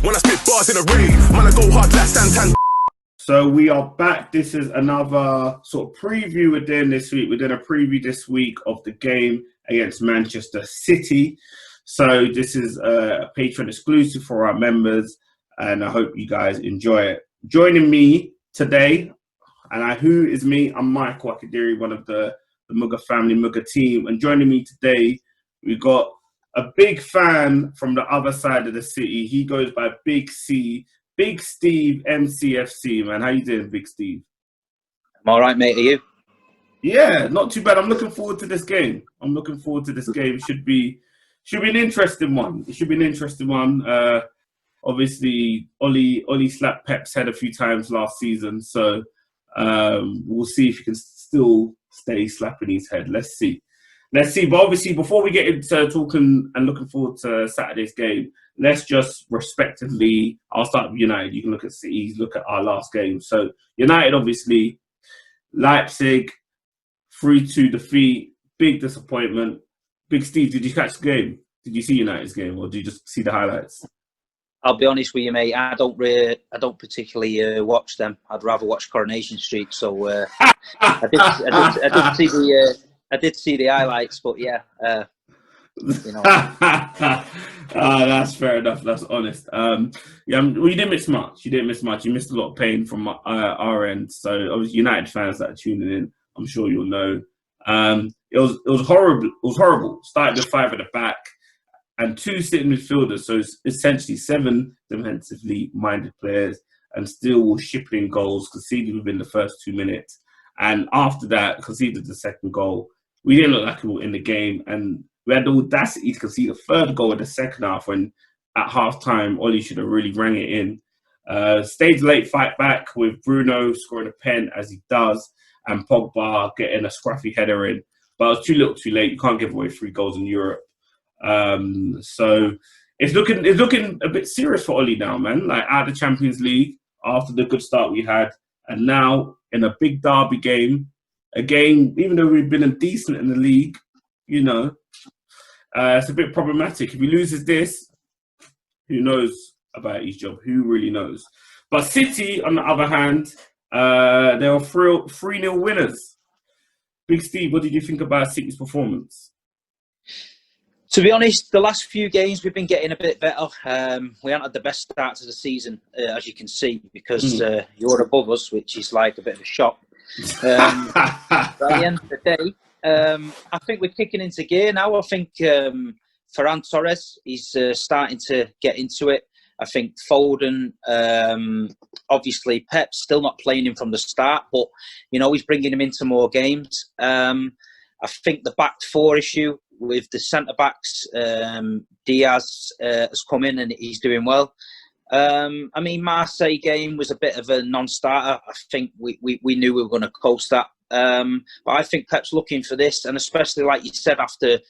When I spit bars in a rave, man, I go hard like Santan. So we are back. This is another sort of preview we're doing this week. We're doing a preview this week of the game against Manchester City. So this is a Patreon exclusive for our members, and I hope you guys enjoy it. Joining me today, who is me? I'm Michael Akadiri, one of the Mugga family, Mugga team. And joining me today, we got a big fan from the other side of the city. He goes by Big C, Big Steve MCFC, man. How you doing, Big Steve? I'm all right, mate. Are you? Yeah, not too bad. I'm looking forward to this game. It should be an interesting one. Obviously, Ollie slapped Pep's head a few times last season, so we'll see if he can still stay slapping his head. Let's see. But obviously, before we get into talking and looking forward to Saturday's game, let's just respectively, I'll start with United. You can look at City, look at our last game. So United, obviously, Leipzig, 3-2 defeat, big disappointment. Big Steve, did you catch the game? Did you see United's game, or did you just see the highlights? I'll be honest with you, mate. I don't particularly watch them. I'd rather watch Coronation Street. So I did see the highlights, but yeah, you know. That's fair enough. That's honest. Well, you didn't miss much. You missed a lot of pain from our end. So obviously, United fans that are tuning in, I'm sure you'll know. It was horrible. It was horrible. Started with 5 at the back and 2 sitting midfielders. So it's essentially 7 defensively minded players, and still were shipping goals, conceded within the first 2 minutes, and after that conceded the second goal. We didn't look like we were in the game, and we had the audacity to concede a third goal in the second half when at half-time, Ollie should have really rang it in. Stayed late fight back with Bruno scoring a pen as he does, and Pogba getting a scruffy header in. But it was too little too late. You can't give away 3 goals in Europe. So it's looking a bit serious for Ollie now, man. Like out of the Champions League after the good start we had, and now in a big derby game, a game, even though we've been decent in the league, you know, it's a bit problematic. If he loses this, who knows about his job? Who really knows? But City, on the other hand, they were 3-0 winners. Big Steve, what did you think about City's performance? To be honest, the last few games we've been getting a bit better. We haven't had the best start to the season, as you can see, because you're above us, which is like a bit of a shock. But at the end of the day, I think we're kicking into gear now. I think Ferran Torres is starting to get into it. I think Foden, obviously Pep's still not playing him from the start, but you know he's bringing him into more games. I think the back 4 issue with the centre backs, Diaz has come in and he's doing well. I mean, Marseille game was a bit of a non-starter. I think we knew we were going to coast that. But I think Pep's looking for this, and especially like you said after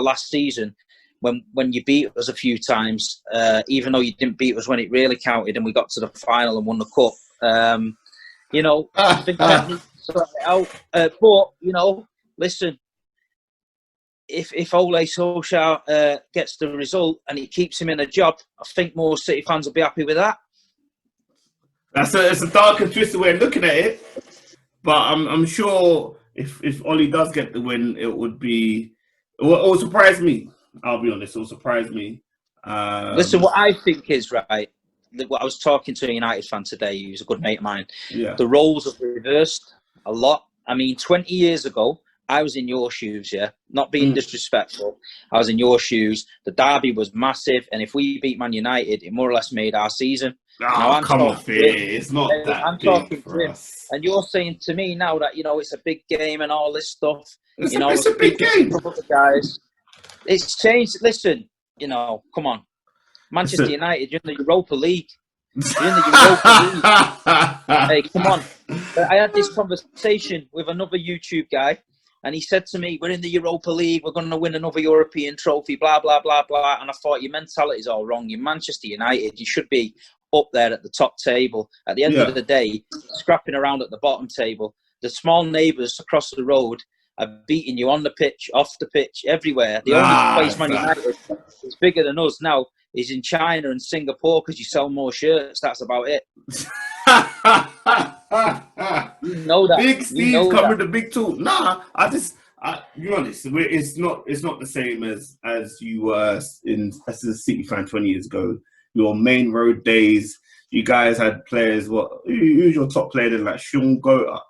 last season, when you beat us a few times, even though you didn't beat us when it really counted, and we got to the final and won the cup. You know, I think Pep needs to sort it out. But you know, listen. If Ole Solskjaer gets the result and it keeps him in a job, I think more City fans will be happy with that. It's a dark and twisted way of looking at it, but I'm sure if Ollie does get the win, it will surprise me. I'll be honest, it will surprise me. Listen, what I think is right. What I was talking to a United fan today, who's a good mate of mine. Yeah. The roles have reversed a lot. I mean, 20 years ago, I was in your shoes, yeah? Not being disrespectful. I was in your shoes. The derby was massive, and if we beat Man United, it more or less made our season. Oh, come off it. It's not that I'm talking to him. And you're saying to me now that, you know, it's a big game and all this stuff. It's a big game. Guys. It's changed. Listen, you know, come on. Manchester United, you're in the Europa League. You're in the Europa League. Hey, come on. I had this conversation with another YouTube guy, and he said to me, we're in the Europa League, we're going to win another European trophy, blah, blah, blah, blah. And I thought, your mentality's all wrong. You're Manchester United. You should be up there at the top table. At the end of the day, scrapping around at the bottom table. The small neighbours across the road are beating you on the pitch, off the pitch, everywhere. The only place Man United is bigger than us now. is in China and Singapore because you sell more shirts. That's about it. You know that. Big You Steve know come that. with the big talk. Nah, be honest, it's not the same as you were as a City fan 20 years ago. Your main road days, you guys had players. Who's your top player? Like Sean Gota.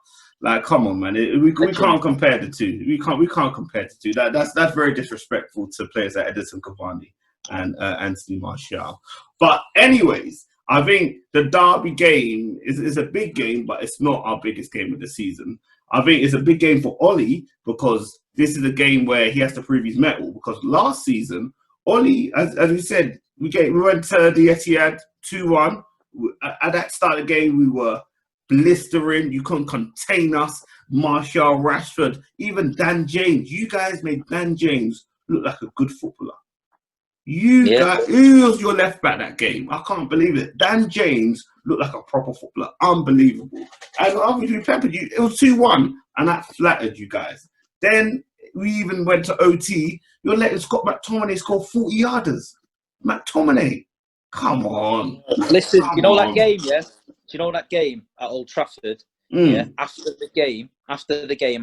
Like, come on, man. We can't compare the two. We can't compare the two. That's very disrespectful to players like Edison Cavani and Anthony Martial. But anyways, I think the Derby game is a big game, but it's not our biggest game of the season. I think it's a big game for Ollie because this is a game where he has to prove his mettle. Because last season, Ollie, as we said, we went to the Etihad 2-1. At that start of the game, we were blistering. You couldn't contain us. Martial, Rashford, even Dan James. You guys made Dan James look like a good footballer. Guys, who was your left back that game? I can't believe it. Dan James looked like a proper footballer. Unbelievable. And obviously, we peppered you. It was 2-1, and that flattered you guys. Then we even went to OT. You're letting Scott McTominay score 40 yarders. McTominay, come on. Listen, you know that game, yeah? Do you know that game at Old Trafford? Yeah. After the game,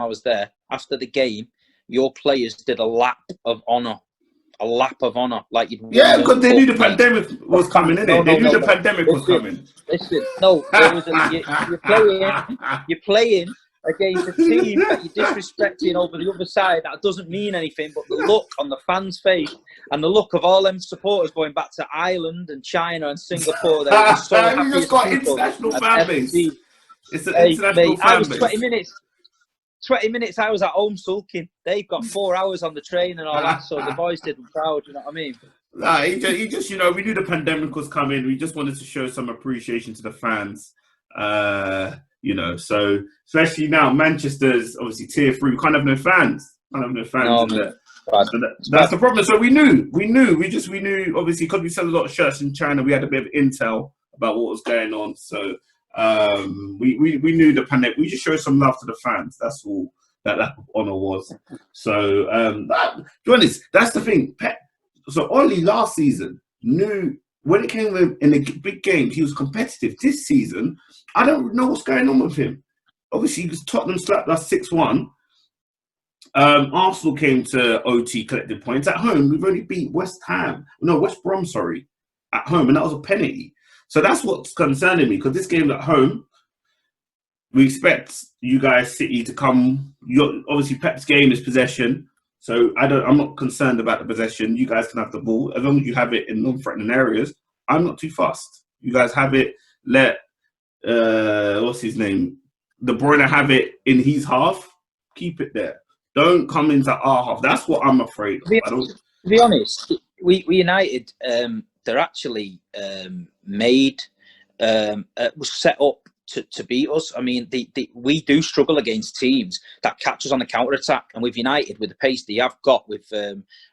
I was there. After the game, your players did a lap of honour. Like because they knew the pandemic was coming, innit? They knew the pandemic was coming. Listen, no, you're playing against a team that you're disrespecting over the other side. That doesn't mean anything, but the look on the fans' face and the look of all them supporters going back to Ireland and China and Singapore, they were so happy. You just got international fan base. It's an international fan base. I was 20 minutes I was at home sulking. They've got 4 hours on the train and all that, so the boys did them proud, you know what I mean? Nah, he just, we knew the pandemic was coming. We just wanted to show some appreciation to the fans. So especially now, Manchester's obviously tier 3. We can't have no fans. That's the problem. So we knew, obviously, because we sell a lot of shirts in China, we had a bit of intel about what was going on. So we knew the pandemic. We just showed some love to the fans. That's all that lap of honour was. So to be honest, that's the thing. So Ollie last season knew when it came in the big games, he was competitive. This season, I don't know what's going on with him. Obviously, because Tottenham slapped us 6-1. Arsenal came to OT, collected points. At home, we've only beat West Brom, at home, and that was a penalty. So that's what's concerning me, because this game's at home. We expect you guys, City, to come. Obviously, Pep's game is possession, so I'm not concerned about the possession. You guys can have the ball as long as you have it in non-threatening areas. I'm not too fussed. You guys have it. Let what's his name, De Bruyne, have it in his half. Keep it there. Don't come into our half. That's what I'm afraid of. To be honest, we United, they're actually was set up to beat us. I mean, we do struggle against teams that catch us on the counter attack, and with United, with the pace they have got with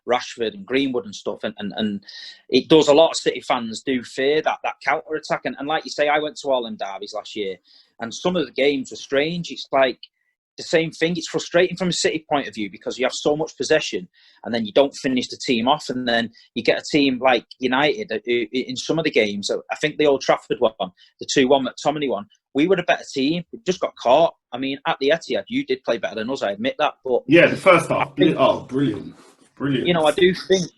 Rashford and Greenwood and stuff, and it does. A lot of City fans do fear that counter attack, and like you say, I went to all them derbies last year, and some of the games were strange. It's like the same thing. It's frustrating from a City point of view because you have so much possession and then you don't finish the team off, and then you get a team like United in some of the games. I think the Old Trafford one, the 2-1 McTominay one, we were a better team. We just got caught. I mean, at the Etihad, you did play better than us, I admit that. But yeah, the first half. Brilliant. You know, I do think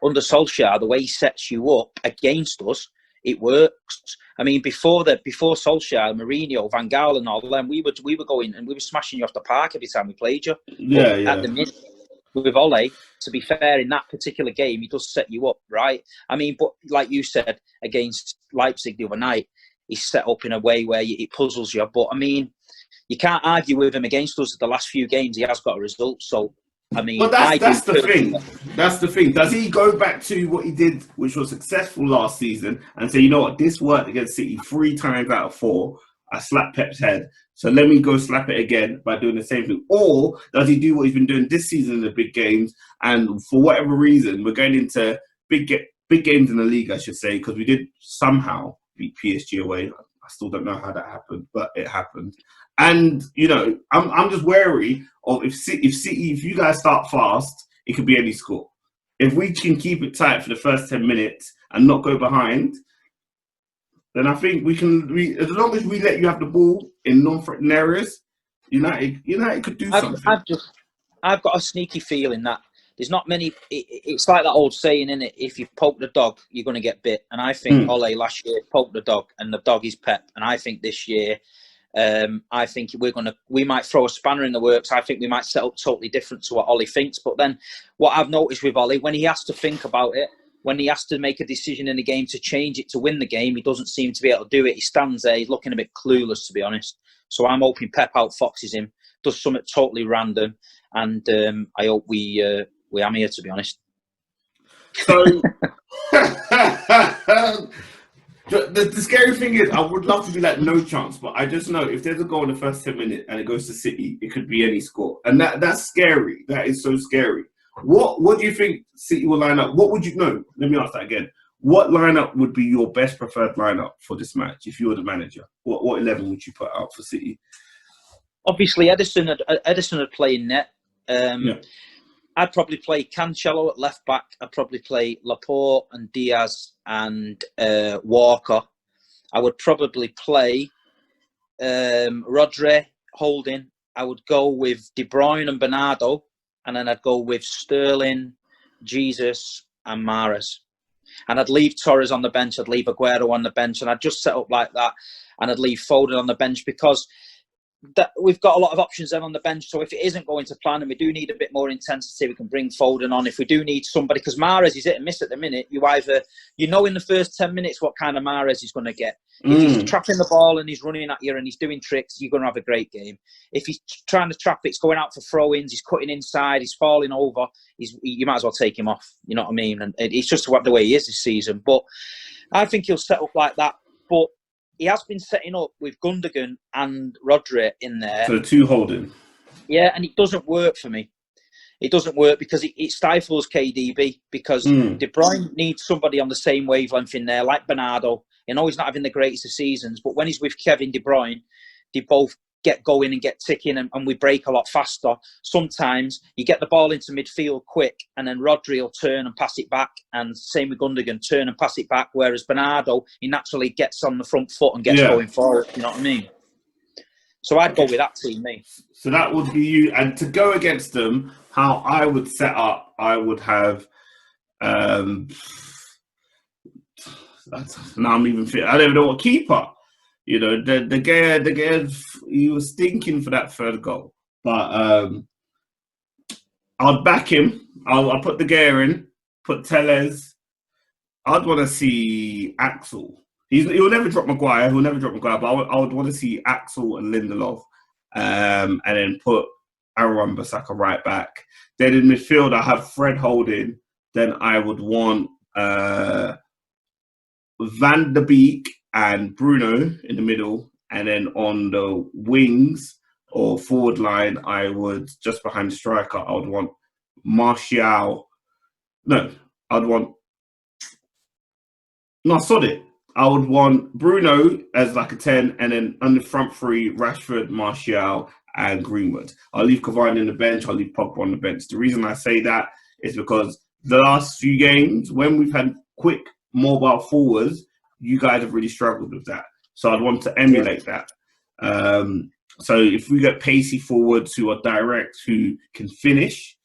under Solskjaer, the way he sets you up against us, it works. I mean, before Solskjaer, Mourinho, Van Gaal, and all them, we were going and we were smashing you off the park every time we played you. At the minute, with Ole, to be fair, in that particular game, he does set you up, right? I mean, but like you said, against Leipzig the other night, he's set up in a way where it puzzles you. But I mean, you can't argue with him against us. The last few games, he has got a result. So, I mean, but that's the thing. That's the thing. Does he go back to what he did, which was successful last season, and say, you know what, this worked against City 3 times out of 4. I slapped Pep's head, so let me go slap it again by doing the same thing. Or does he do what he's been doing this season in the big games, and for whatever reason, we're going into big games in the league, I should say, because we did somehow beat PSG away. I still don't know how that happened, but it happened. And, you know, I'm just wary of if you guys start fast, it could be any score. if we can keep it tight for the first 10 minutes and not go behind, then I think we can. As long as we let you have the ball in non-threatening areas, United could do something. I've got a sneaky feeling that there's not many. It's like that old saying, isn't it? If you poke the dog, you're going to get bit. And I think Ole last year poked the dog, and the dog is Pep. And I think this year, I think we might throw a spanner in the works. I think we might set up totally different to what Ole thinks. But then, what I've noticed with Ole, when he has to think about it, when he has to make a decision in the game to change it to win the game, he doesn't seem to be able to do it. He stands there, he's looking a bit clueless, to be honest. So I'm hoping Pep outfoxes him, does something totally random, and I hope we am here, to be honest. So the scary thing is, I would love to be like no chance, but I just know if there's a goal in the first 10 minutes and it goes to City, it could be any score, and that's scary. That is so scary. What do you think City will line up? What would you know? Let me ask that again. What lineup would be your best preferred lineup for this match if you were the manager? What 11 would you put out for City? Obviously, Edison would play in net. I'd probably play Cancelo at left back. I'd probably play Laporte and Diaz and Walker. I would probably play Rodri holding. I would go with De Bruyne and Bernardo, and then I'd go with Sterling, Jesus, and Mahrez. And I'd leave Torres on the bench. I'd leave Aguero on the bench, and I'd just set up like that. And I'd leave Foden on the bench because we've got a lot of options then on the bench. So if it isn't going to plan and we do need a bit more intensity, we can bring Foden on. If we do need somebody, because Mahrez is hit and miss at the minute, in the first 10 minutes what kind of Mahrez he's going to get. If he's trapping the ball and he's running at you and he's doing tricks, you're going to have a great game. If he's trying to trap it, he's going out for throw-ins, he's cutting inside, he's falling over, you might as well take him off. You know what I mean? And it's just the way he is this season. But I think he'll set up like that. But he has been setting up with Gundogan and Rodri in there. So two holding. Yeah, and it doesn't work for me. It doesn't work because it stifles KDB, because De Bruyne needs somebody on the same wavelength in there, like Bernardo. You know, he's not having the greatest of seasons, but when he's with Kevin De Bruyne, they both get going and get ticking, and we break a lot faster. Sometimes you get the ball into midfield quick, and then Rodri will turn and pass it back, and same with Gundogan, turn and pass it back, whereas Bernardo, he naturally gets on the front foot and gets going forward, you know what I mean? So I'd go with that team, me. So that would be you. And to go against them, how I would set up, I would have... now I'm even fit. I don't even know what keeper. You know, the guy, he was stinking for that third goal. But I'd back him. I'll put the gear in, put Tellez. I'd want to see Axel. He'll never drop Maguire. But I would want to see Axel and Lindelof. And then put Aaron Wan-Bissaka right back. Then in midfield, I have Fred holding. Then I would want Van der Beek and Bruno in the middle, and then on the wings or forward line, I would, just behind the striker, I would want Martial. I would want Bruno as like a 10, and then on the front three, Rashford, Martial, and Greenwood. I'll leave Cavani on the bench, I'll leave Pogba on the bench. The reason I say that is because the last few games, when we've had quick mobile forwards, you guys have really struggled with that. So I'd want to emulate that. So if we get pacey forwards who are direct, who can finish,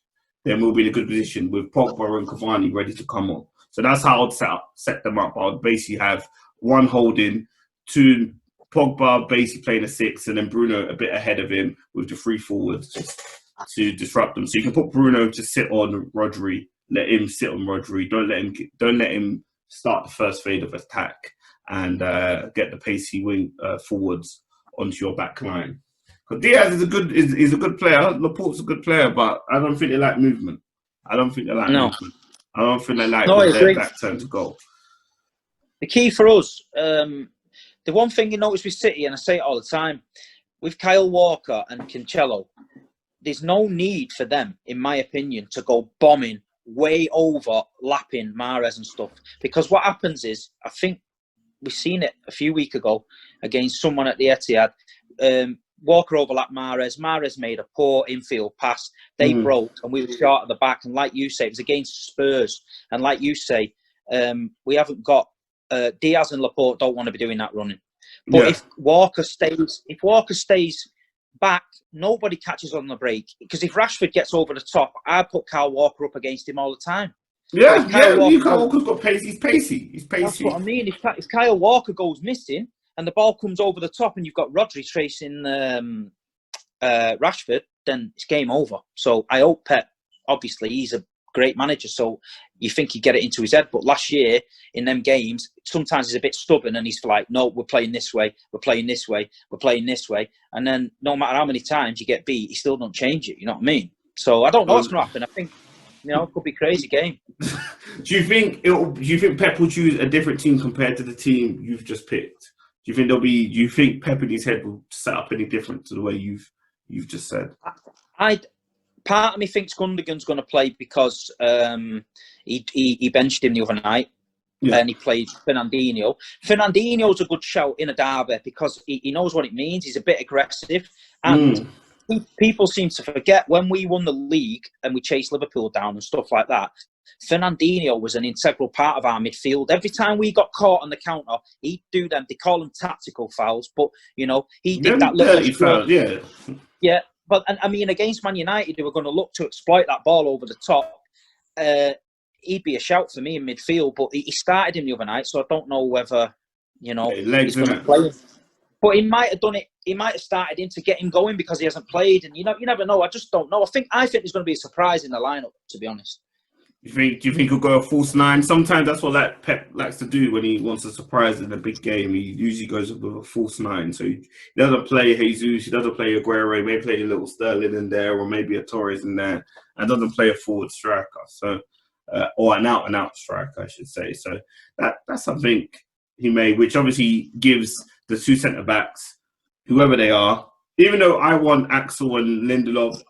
then we'll be in a good position with Pogba and Cavani ready to come on. So that's how I'd set them up. I'd basically have one holding, two Pogba basically playing a 6, and then Bruno a bit ahead of him with the 3 forwards to disrupt them. So you can put Bruno to sit on Rodri, let him sit on Rodri. Don't let him start the first phase of attack, and get the pacey wing forwards onto your back line. Because Diaz is a good player. Laporte's a good player, but I don't think they like movement. Movement. I don't think they like their back turn to goal. The key for us, the one thing you notice with City, and I say it all the time, with Kyle Walker and Cancelo, there's no need for them, in my opinion, to go bombing way overlapping Mahrez and stuff. Because what happens is, I think we've seen it a few weeks ago against someone at the Etihad, Walker overlapped Mahrez. Mahrez made a poor infield pass. They broke, and we were short at the back. And like you say, it was against Spurs. And like you say, we haven't got Diaz and Laporte don't want to be doing that running. But if Walker stays back, nobody catches on the break. Because if Rashford gets over the top, I put Kyle Walker up against him all the time. Yeah, Kyle Walker's got pace. He's pacey. That's what I mean. If Kyle Walker goes missing and the ball comes over the top and you've got Rodri tracing Rashford, then it's game over. So I hope Pep, obviously, he's a great manager, so you think he'd get it into his head. But last year, in them games, sometimes he's a bit stubborn and he's like, no, we're playing this way, we're playing this way, we're playing this way. And then no matter how many times you get beat, he still don't change it, you know what I mean? So I don't know what's going to happen. I think, it could be a crazy game. Do you think Pep will choose a different team compared to the team you've just picked? Do you think Pep in his head will set up any different to the way you've just said? Part of me thinks Gundogan's going to play because he benched him the other night, and he played Fernandinho. Fernandinho's a good shout in a derby because he knows what it means. He's a bit aggressive, and people seem to forget when we won the league and we chased Liverpool down and stuff like that. Fernandinho was an integral part of our midfield. Every time we got caught on the counter, he'd do them. They call them tactical fouls, but he did that little foul, yeah. But I mean, against Man United, who were going to look to exploit that ball over the top, he'd be a shout for me in midfield. But he started him the other night, so I don't know whether he's going to play him. But he might have done it. He might have started him to get him going because he hasn't played, and you never know. I just don't know. I think there's going to be a surprise in the lineup, to be honest. Do you think he'll go a false nine? Sometimes that's what Pep likes to do when he wants a surprise in a big game. He usually goes with a false nine. So he doesn't play Jesus, he doesn't play Aguero, he may play a little Sterling in there or maybe a Torres in there, and doesn't play a forward striker. So or an out striker, I should say. So that's something he may, which obviously gives the two centre backs, whoever they are. Even though I want Axel and Lindelof,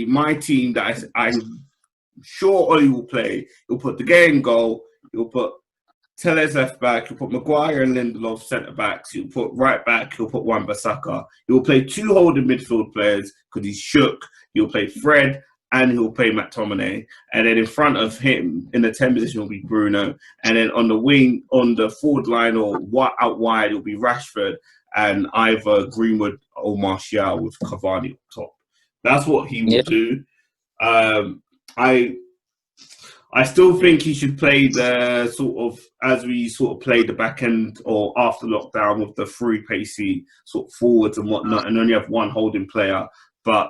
my team that I'm sure Oli will play. He'll put De Gea in goal. He'll put Telles left back. He'll put Maguire and Lindelof centre backs. He'll put right back. He'll put Wan-Bissaka. He'll play two holding midfield players because he's shook. He'll play Fred and he'll play McTominay. And then in front of him in the 10 position will be Bruno. And then on the wing, on the forward line or out wide, it'll be Rashford and either Greenwood or Martial with Cavani up top. That's what he will do. I still think he should play the as we played the back end or after lockdown with the three pacey forwards and whatnot, and only have one holding player. But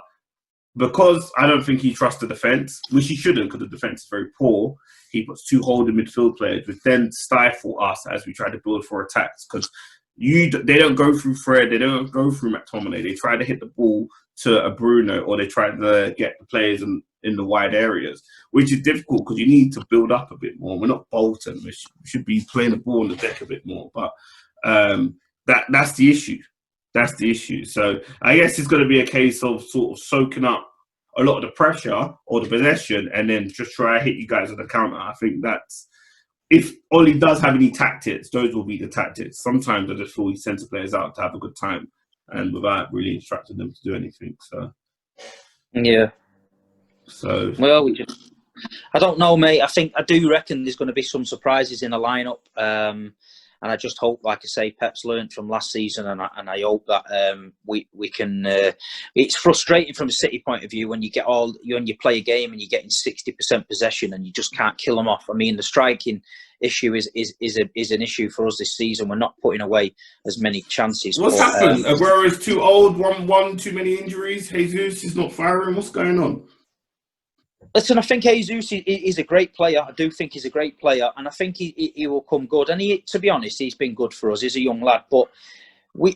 because I don't think he trusts the defence, which he shouldn't because the defence is very poor, he puts two holding midfield players, which then stifle us as we try to build for attacks because they don't go through Fred, they don't go through McTominay. They try to hit the ball to a Bruno or they try to get the players in the wide areas, which is difficult because you need to build up a bit more. We're not Bolton. We should be playing the ball on the deck a bit more. But that's the issue. That's the issue. So I guess it's going to be a case of soaking up a lot of the pressure or the possession and then just try to hit you guys on the counter. I think that's... If Oli does have any tactics, those will be the tactics. Sometimes I just feel he sends the players out to have a good time and without really instructing them to do anything. So, yeah. So, well, I don't know, mate. I do reckon there's going to be some surprises in the lineup. And I just hope, like I say, Pep's learned from last season, and I hope that we can. It's frustrating from a City point of view when you play a game and you're getting 60% possession and you just can't kill them off. I mean, the striking issue is an issue for us this season. We're not putting away as many chances. What's happened? Aguero's too old. One too many injuries. Jesus is not firing. What's going on? Listen, I think Jesus is a great player. I do think he's a great player, and I think he will come good. And to be honest, he's been good for us. He's a young lad, but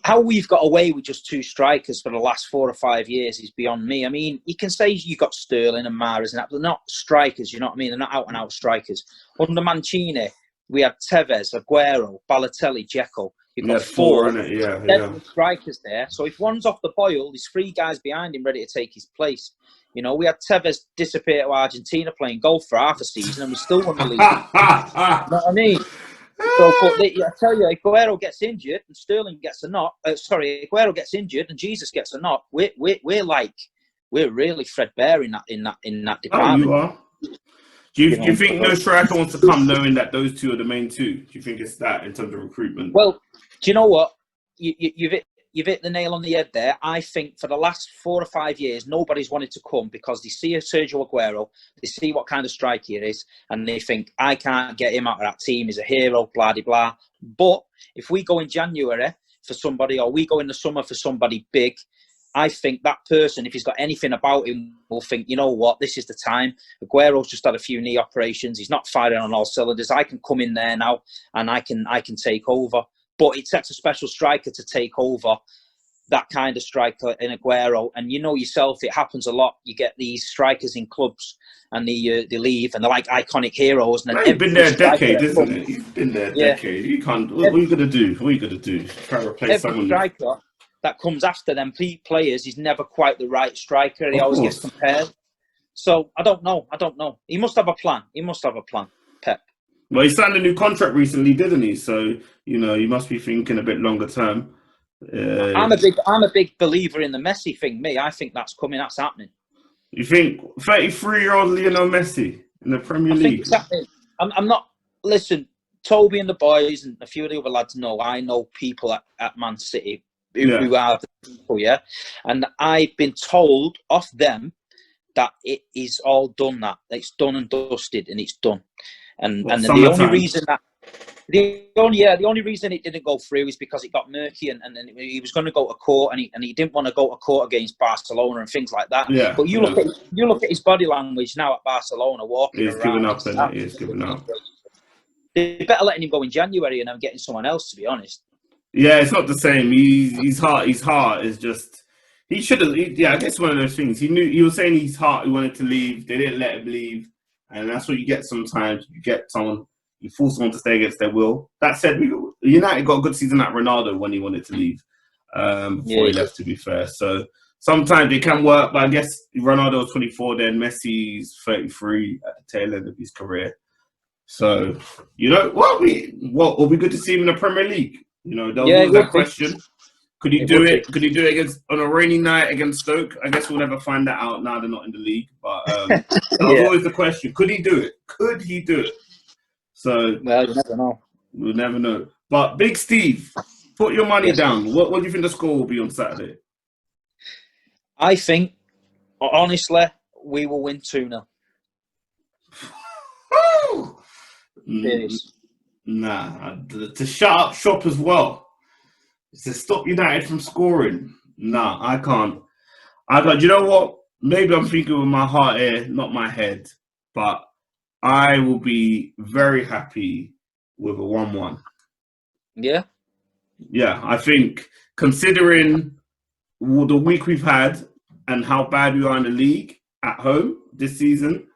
how we've got away with just two strikers for the last 4 or 5 years is beyond me. I mean, you can say you got Sterling and Mahrez and that, but they're not strikers. You know what I mean? They're not out and out strikers. Under Mancini, we had Tevez, Aguero, Balotelli, Dzeko. You've got four, isn't it? Yeah. Strikers there. So if one's off the boil, there's 3 guys behind him ready to take his place. You know, we had Tevez disappear to Argentina playing golf for half a season and we still won the league. You know what I mean? So, but I tell you, if Aguero gets injured and Sterling gets a knock, Aguero gets injured and Jesus gets a knock, we're really threadbare in that Oh, department. you are. Do you think no striker wants to come knowing that those two are the main two? Do you think it's that in terms of recruitment? Well, do you know what? You've hit the nail on the head there. I think for the last 4 or 5 years, nobody's wanted to come because they see a Sergio Aguero, they see what kind of striker he is, and they think, I can't get him out of that team. He's a hero, blah, blah, blah. But if we go in January for somebody, or we go in the summer for somebody big, I think that person, if he's got anything about him, will think, you know what, this is the time. Aguero's just had a few knee operations. He's not firing on all cylinders. I can come in there now and I can take over. But it takes a special striker to take over, that kind of striker in Aguero. And you know yourself, it happens a lot. You get these strikers in clubs and they leave and they're like iconic heroes. And You've been there a decade, isn't it? You've been there a decade. You can't. What are you going to do? What are you going to do? Try to replace someone. Striker that comes after them players is never quite the right striker. He always gets compared. So I don't know. He must have a plan. Pep. Well, he signed a new contract recently, didn't he? So, you know, you must be thinking a bit longer term. I'm a big believer in the Messi thing. I think that's coming. That's happening. You think 33-year-old Lionel Messi in the Premier League? I think it's happening. I'm not. Listen, Toby and the boys and a few of the other lads know. I know people at Man City who are the people, and I've been told off them that it is all done. That it's done and dusted, and it's done. And the only reason it didn't go through is because it got murky and he was going to go to court and he didn't want to go to court against Barcelona and things like that. Yeah, but you look at his body language now at Barcelona walking around. He's given up. They're better letting him go in January and then getting someone else, to be honest. Yeah, it's not the same. His heart is just. He should have. I guess one of those things. He was saying his heart. He wanted to leave. They didn't let him leave. And that's what you get sometimes. You force someone to stay against their will. That said, United got a good season at Ronaldo when he wanted to leave before he left, to be fair. So sometimes it can work, but I guess Ronaldo was 24 then, Messi's 33 at the tail end of his career. So, you know, what will be good to see him in the Premier League? You know, there was that question. Could he do it? Could he do it on a rainy night against Stoke? I guess we'll never find that out now they're not in the league. But that was always the question. Could he do it? So, well, you never know. We'll never know. But Big Steve, put your money down. What do you think the score will be on Saturday? I think, honestly, we will win 2-0. Nah, to shut up shop as well. To stop United from scoring. Nah, I can't. You know what? Maybe I'm thinking with my heart here, not my head. But I will be very happy with a 1-1. Yeah? Yeah, I think considering the week we've had and how bad we are in the league at home this season,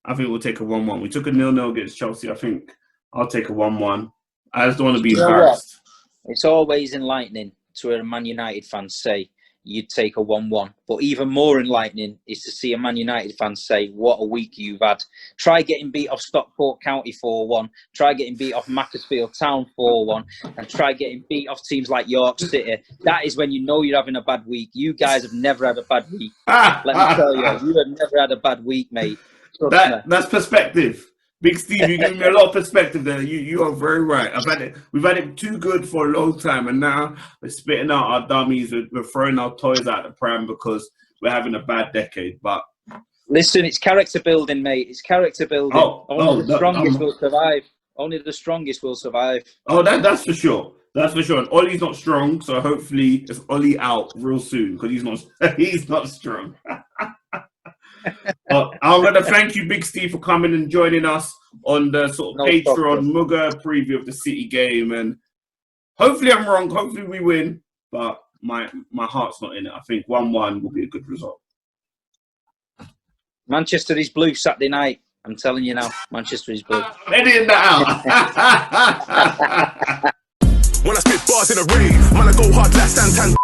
I think we'll take a 1-1. We took a 0-0 against Chelsea. I think I'll take a 1-1. I just don't want to be embarrassed. It's always enlightening to hear a Man United fan say you'd take a 1-1. But even more enlightening is to see a Man United fan say, what a week you've had. Try getting beat off Stockport County 4-1. Try getting beat off Macclesfield Town 4-1. And try getting beat off teams like York City. That is when you know you're having a bad week. You guys have never had a bad week. Let me tell you, you have never had a bad week, mate. That's perspective. Big Steve, you give me a lot of perspective there. You are very right. We've had it too good for a long time, and now we're spitting out our dummies. We're throwing our toys out the pram because we're having a bad decade. But listen, it's character building, mate. It's character building. Only the strongest will survive. Only the strongest will survive. Oh, that's for sure. That's for sure. And Ollie's not strong, so hopefully it's Ollie out real soon because he's not strong. I'm going to thank you, Big Steve, for coming and joining us on the sort of Patreon Mugger preview of the City game. And hopefully I'm wrong. Hopefully we win. But my heart's not in it. I think 1-1 will be a good result. Manchester is blue Saturday night. I'm telling you now. Manchester is blue. Editing that out. When I spit bars in a rave, man, I go hard, last stand.